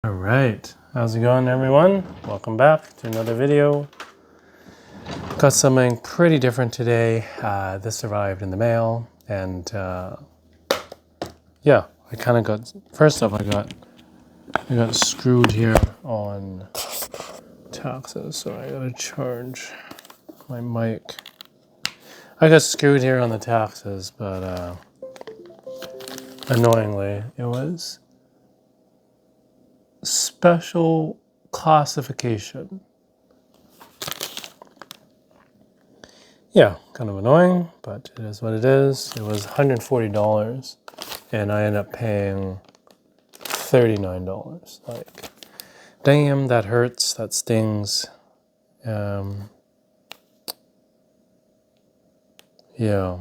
Alright, how's it going everyone? Welcome back to another video. Got something pretty different today. This arrived in the mail and yeah, I kind of got, first off I got screwed here on taxes, so I gotta charge my mic. I got screwed here on the taxes, but annoyingly it was special classification. Yeah, kind of annoying, but it is what it is. It was $140 and I ended up paying $39. Like, damn, that hurts, that stings. Yeah.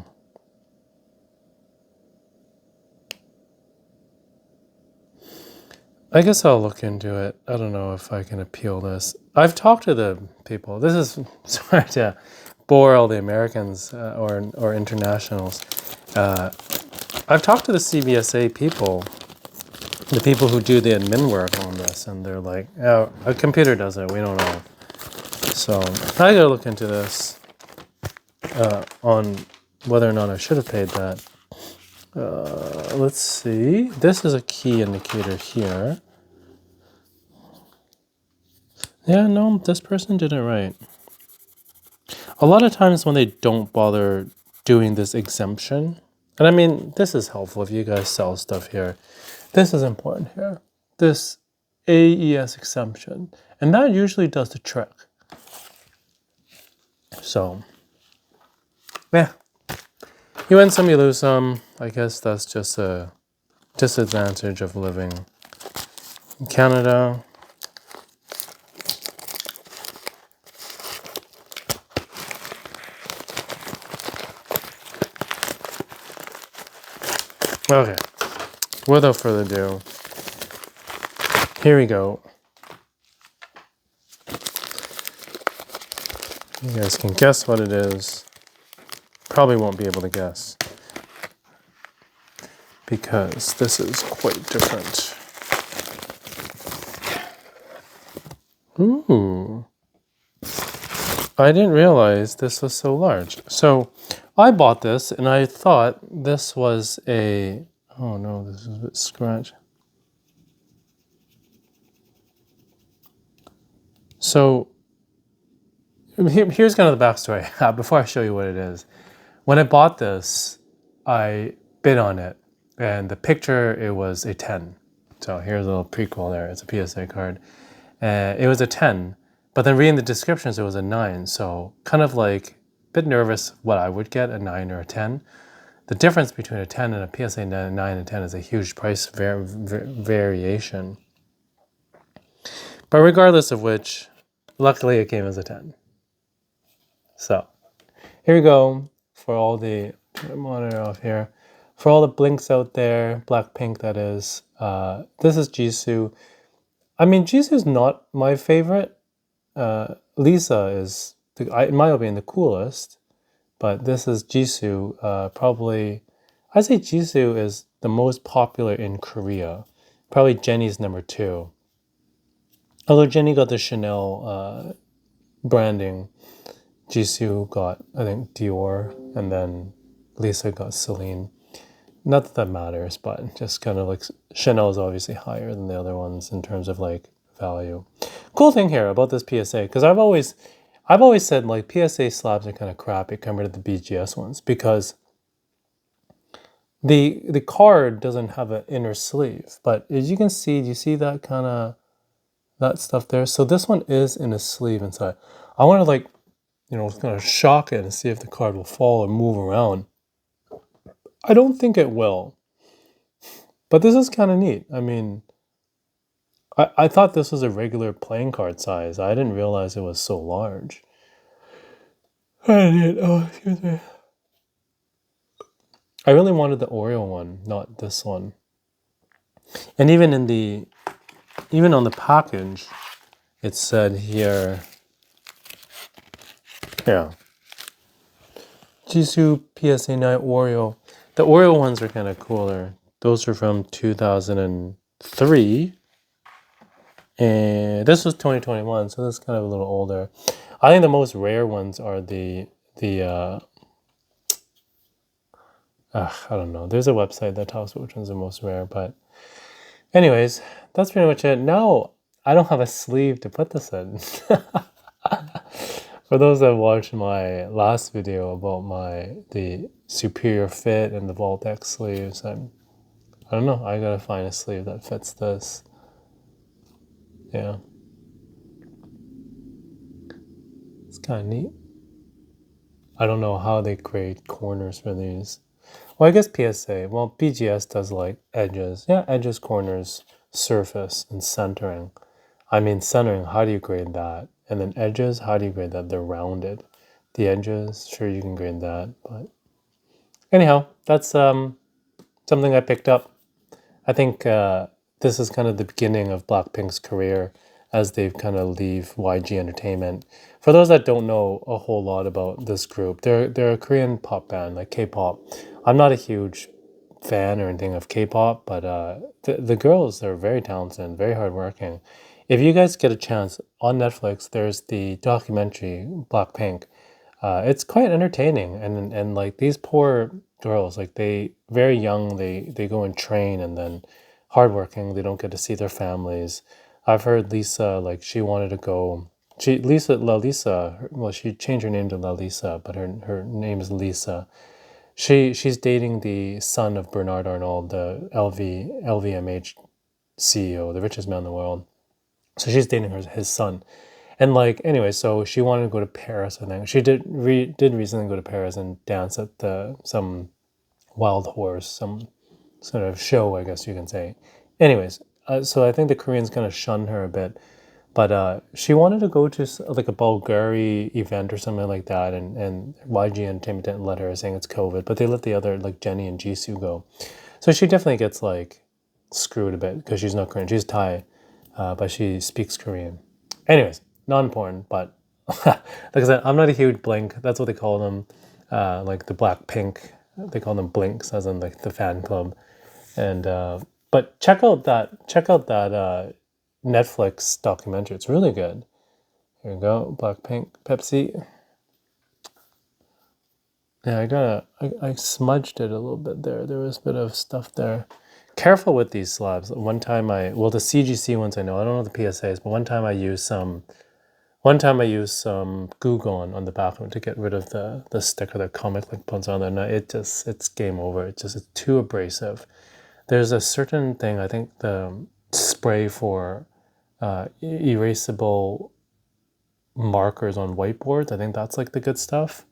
I guess I'll look into it. I don't know if I can appeal this. I've talked to the people. This is sorry to bore all the Americans or internationals. I've talked to the CBSA people, the people who do the admin work on this, and they're like, "Oh, a computer does it. We don't know." So I gotta look into this on whether or not I should have paid that. Let's see. This is a key indicator here. Yeah, no, this person did it right. A lot of times when they don't bother doing this exemption, and I mean, this is helpful if you guys sell stuff here. This is important here. This AES exemption. And that usually does the trick. So, yeah. You win some, you lose some. I guess that's just a disadvantage of living in Canada. Okay, without further ado, here we go. You guys can guess what it is. Probably won't be able to guess because this is quite different. Ooh. I didn't realize this was so large. So I bought this and I thought this was a, oh no, this is a bit scratched. So here's kind of the backstory before I show you what it is. When I bought this, I bid on it and the picture, it was a 10. So here's a little prequel there. It's a PSA card. It was a 10, but then reading the descriptions, it was a 9. So kind of like a bit nervous what I would get, a 9 or a 10. The difference between a 10 and a PSA 9 and 10 is a huge price variation. But regardless of which, luckily it came as a 10. So here we go for all the, turn the monitor off here. For all the blinks out there, blackpink that is, this is Jisoo. I mean, Jisoo's not my favorite. Lisa is, in my opinion, the coolest. But this is Jisoo. Probably, I'd say Jisoo is the most popular in Korea. Probably Jennie's number 2. Although Jennie got the Chanel branding, Jisoo got, I think, Dior, and then Lisa got Celine. Not that that matters, but just kind of like Chanel is obviously higher than the other ones in terms of like value. Cool thing here about this PSA, because I've always said like PSA slabs are kind of crappy compared to the BGS ones because the card doesn't have an inner sleeve, but as you can see, do you see that kind of that stuff there? So this one is in a sleeve inside. I want to like, kind of shock it and see if the card will fall or move around. I don't think it will, but this is kind of neat. I mean, I thought this was a regular playing card size. I didn't realize it was so large. Oh, excuse me. I really wanted the Oreo one, not this one. And even on the package, it said here, yeah, Jisoo PSA 9 Oreo. The Oreo ones are kind of cooler. Those are from 2003. And this was 2021, so this is kind of a little older. I think the most rare ones are the I don't know. There's a website that tells which one's the most rare, but anyways, that's pretty much it. Now I don't have a sleeve to put this in. For those that watched my last video about the superior fit and the Voltex sleeves, I don't know. I gotta find a sleeve that fits this. Yeah, it's kind of neat. I don't know how they create corners for these. Well, I guess PSA. Well, BGS does like edges. Yeah, edges, corners, surface, and centering. I mean, centering, how do you grade that? And then edges, how do you grade that? They're rounded. The edges, sure, you can grade that. But anyhow, that's something I picked up. I think this is kind of the beginning of Blackpink's career as they kind of leave YG Entertainment. For those that don't know a whole lot about this group, they're a Korean pop band, like K-pop. I'm not a huge fan or anything of K-pop, but the girls are very talented and very hardworking. If you guys get a chance on Netflix, there's the documentary Blackpink. It's quite entertaining, and like these poor girls, like they very young, they go and train, and then hardworking, they don't get to see their families. I've heard Lisa, like she wanted to go. She Lisa, well, she changed her name to La Lisa, but her name is Lisa. She's dating the son of Bernard Arnault, the LVMH CEO, the richest man in the world. So she's dating his son. And like anyway, so she wanted to go to Paris. I think she did recently go to Paris and dance at some wild horse, some sort of show, I guess you can say. Anyways, so I think the Koreans kind of shunned her a bit, but she wanted to go to like a Bulgari event or something like that, and YG Entertainment didn't let her, saying it's COVID, but they let the other like Jennie and Jisoo go. So she definitely gets like screwed a bit because she's not Korean. She's Thai, but she speaks Korean. Anyways, not important, but like I said, I'm not a huge Blink. That's what they call them, like the Blackpink. They call them Blinks, as in like the fan club. And but check out that Netflix documentary. It's really good. Here we go, Blackpink, Pepsi. Yeah, I smudged it a little bit there. There was a bit of stuff there. Careful with these slabs. One time the CGC ones I know. I don't know the PSAs, but one time I used some Goo Gone on the bathroom to get rid of the sticker that Comic Link puts on there. No, it's game over. It's too abrasive. There's a certain thing, I think the spray for erasable markers on whiteboards, I think that's like the good stuff.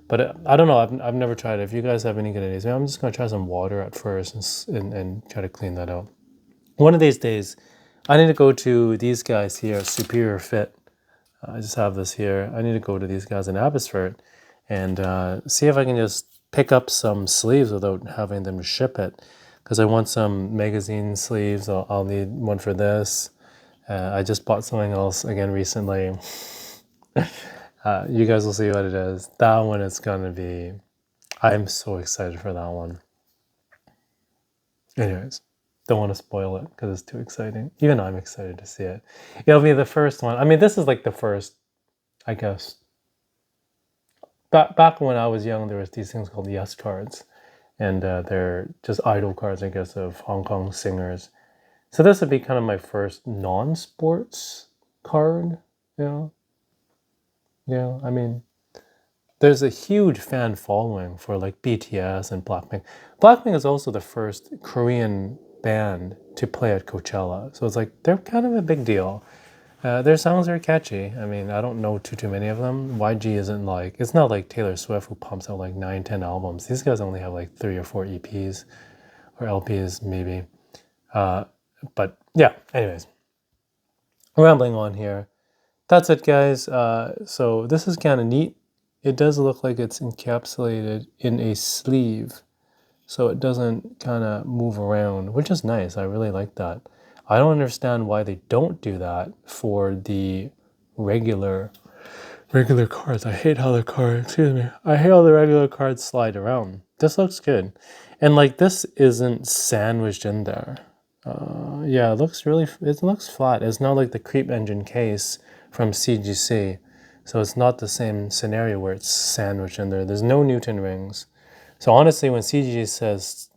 But I don't know. I've never tried it. If you guys have any good ideas, maybe I'm just gonna try some water at first and try to clean that out. One of these days, I need to go to these guys here, Superior Fit. I just have this here. I need to go to these guys in Abbotsford and see if I can just pick up some sleeves without having them ship it. Because I want some magazine sleeves. I'll need one for this. I just bought something else again recently. You guys will see what it is. That one is going to be... I'm so excited for that one. Anyways, don't want to spoil it because it's too exciting. Even I'm excited to see it. It'll be the first one. I mean, this is like the first, I guess. Back when I was young, there was these things called Yes cards. And they're just idol cards, I guess, of Hong Kong singers. So this would be kind of my first non-sports card, you know? Yeah, I mean, there's a huge fan following for like BTS and Blackpink. Blackpink is also the first Korean band to play at Coachella. So it's like, they're kind of a big deal. Their songs are catchy. I mean, I don't know too many of them. YG isn't like, it's not like Taylor Swift who pumps out like 9, 10 albums. These guys only have like 3 or 4 EPs or LPs maybe. But yeah, anyways, rambling on here. That's it, guys. So this is kind of neat. It does look like it's encapsulated in a sleeve, so it doesn't kind of move around, which is nice. I really like that. I don't understand why they don't do that for the regular cards. I hate how I hate how the regular cards slide around. This looks good. And like this isn't sandwiched in there. Yeah, it looks flat. It's not like the creep engine case from CGC. So it's not the same scenario where it's sandwiched in there. There's no Newton rings. So honestly, when CGC says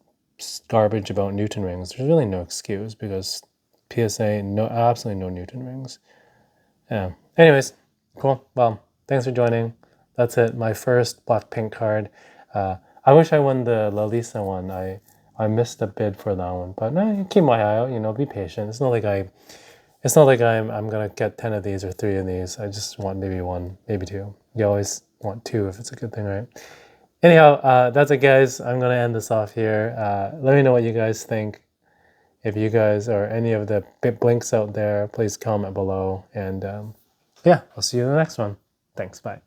garbage about Newton rings, there's really no excuse because PSA, no, absolutely no Newton rings. Yeah. Anyways, cool. Well, thanks for joining. That's it. My first Blackpink card. I wish I won the La Lisa one. I missed a bid for that one, but no, keep my eye out. You know, be patient. It's not like I'm gonna get 10 of these or 3 of these. I just want maybe 1, maybe 2. You always want 2 if it's a good thing, right? Anyhow, that's it, guys. I'm gonna end this off here. Let me know what you guys think. If you guys or any of the blinks out there, please comment below. And yeah, I'll see you in the next one. Thanks. Bye.